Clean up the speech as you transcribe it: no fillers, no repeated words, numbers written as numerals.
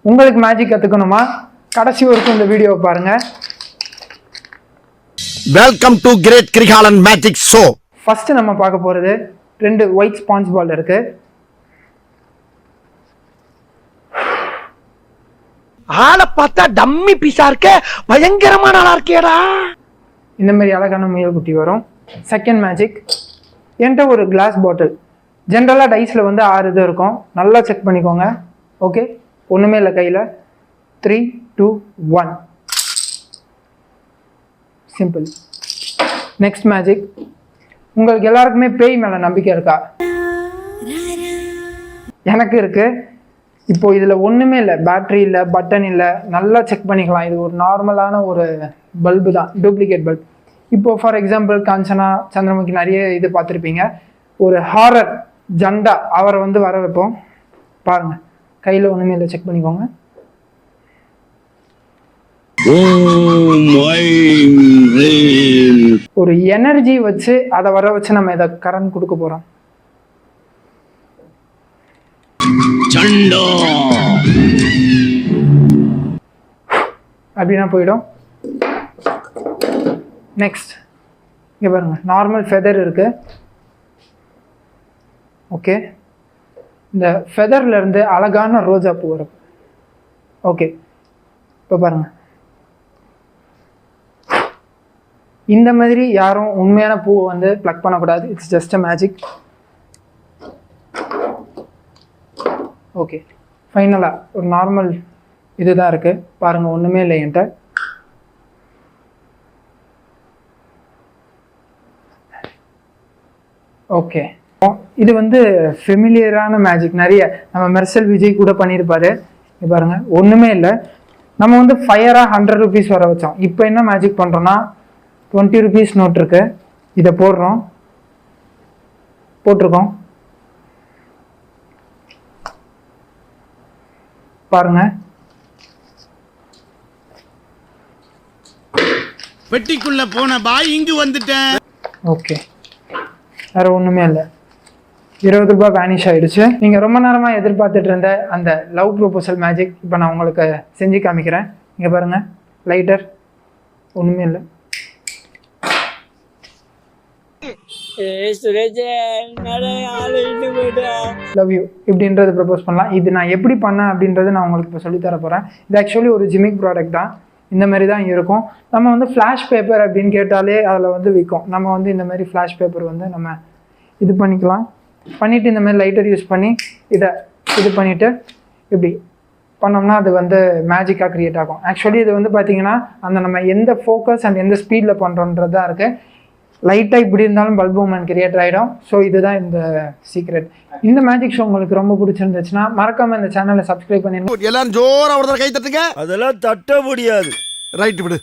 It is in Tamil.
உங்களுக்கு மேஜிக் கற்றுக்கணுமா? கடைசி வரைக்கும் இந்த வீடியோவை பாருங்கள். Welcome to great Kirikalan magic show. First நம்ம பார்க்க போகிறது 2 ஒயிட் ஸ்பாஞ்ச் பால் இருக்குது. ஆளை பார்த்தா டம்மி பீஸா இருக்க, பயங்கரமான ஆளா இருக்கேடா. இந்த மாதிரி அழகான முயல் குட்டி வரும். செகண்ட் மேஜிக், என்கிட்ட ஒரு கிளாஸ் பாட்டில். ஜென்ரலாக டைஸில் வந்து 6 இது இருக்கும். நல்லா செக் பண்ணிக்கோங்க. ஓகே, ஒன்றுமே இல்லை கையில். 3, 2, 1 சிம்பிள். நெக்ஸ்ட் மேஜிக், உங்களுக்கு எல்லாருக்குமே பேய் மேலே நம்பிக்கை இருக்கா? எனக்கு இருக்கு. இப்போ இதில் ஒன்றுமே இல்லை, பேட்ரி இல்லை, பட்டன் இல்லை. நல்லா செக் பண்ணிக்கலாம். இது ஒரு நார்மலான ஒரு பல்பு தான், டூப்ளிகேட் பல்ப். இப்போது ஃபார் எக்ஸாம்பிள் காஞ்சனா, சந்திரமுகி நிறைய இது பார்த்துருப்பீங்க. ஒரு ஹாரர் ஜண்டா அவரை வந்து வர வைப்போம். பாருங்கள், கையில் ஒன்றுமே இல்லை, செக் பண்ணிக்கோங்க. ஒரு எனர்ஜி வச்சு அதை வர வச்சு நம்ம இதை கரண்ட் கொடுக்க போகிறோம். அப்படின்னா போயிடும். நெக்ஸ்ட் இங்கே பாருங்க, நார்மல் ஃபெதர் இருக்கு. ஓகே, இந்த ஃபெதர்ல இருந்து அழகான ரோஜா பூ வரும். ஓகே, இப்போ பாருங்க, இந்த மாதிரி யாரும் உண்மையான பூவை வந்து ப்ளக் பண்ணக்கூடாது. It's just a magic. Okay, ஃபைனலாக ஒரு நார்மல் இதுதான் இருக்குது. பாருங்கள், ஒன்றுமே இல்லை என்கிட்ட. ஓகே, இது வந்து ஃபெமிலியரான மேஜிக். நிறைய நம்ம மெர்சல் விஜய் கூட பண்ணியிருப்பாரு. இது பாருங்கள், ஒன்றுமே இல்லை. நம்ம வந்து ஃபயராக 100 ருபீஸ் வர வச்சோம். இப்போ என்ன மேஜிக் பண்ணுறோன்னா, 20 ருபீஸ் நோட் இருக்கு, இதை போட்டிருக்கோம். பாருங்க, பெட்டிக்குள்ள போன பாய் இங்கு வந்துட்டேன். ஓகே, வேற ஒண்ணுமே இல்லை. 20 ரூபாய் வேனிஷ் ஆயிடுச்சு. நீங்க ரொம்ப நேரமா எதிர்பார்த்துட்டு இருந்த அந்த லவ் ப்ரொபோசல் மேஜிக் இப்போ நான் உங்களுக்கு செஞ்சு காமிக்கிறேன். இங்க பாருங்க, லைட்டர், ஒண்ணுமே இல்லை. லவ் யூ இப்படின்றது ப்ரப்போஸ் பண்ணலாம். இது நான் எப்படி பண்ணேன் அப்படின்றது நான் உங்களுக்கு இப்போ சொல்லித்தர போகிறேன். இது ஆக்சுவலி ஒரு ஜிமிக் ப்ராடக்ட் தான். இந்த மாதிரி தான் இருக்கும். நம்ம வந்து ஃப்ளாஷ் பேப்பர் அப்படின்னு கேட்டாலே அதில் வந்து விற்கும். நம்ம வந்து இந்த மாதிரி ஃப்ளாஷ் பேப்பர் வந்து நம்ம இது பண்ணிக்கலாம். பண்ணிவிட்டு இந்த மாதிரி லைட்டர் யூஸ் பண்ணி இதை இது பண்ணிவிட்டு இப்படி பண்ணோம்னா அது வந்து மேஜிக்காக க்ரியேட் ஆகும். ஆக்சுவலி இது வந்து பார்த்திங்கன்னா அந்த நம்ம எந்த ஃபோக்கஸ் அண்ட் எந்த ஸ்பீடில் பண்ணுறோன்றது தான் இருக்குது. லைட்டாக இப்படி இருந்தாலும் பல்ப் மூமெண்ட் கிரியேட் ஆகிடும். ஸோ இதுதான் இந்த சீக்ரெட். இந்த மேஜிக் ஷோ உங்களுக்கு ரொம்ப பிடிச்சிருந்துச்சுன்னா மறக்காம இந்த சேனலை சப்ஸ்கிரைப் பண்ணிடுங்க. எல்லாரும் ஜோரா ஒரு கை தட்டுங்க. அதெல்லாம் தட்ட முடியாது. ரைட் விடு.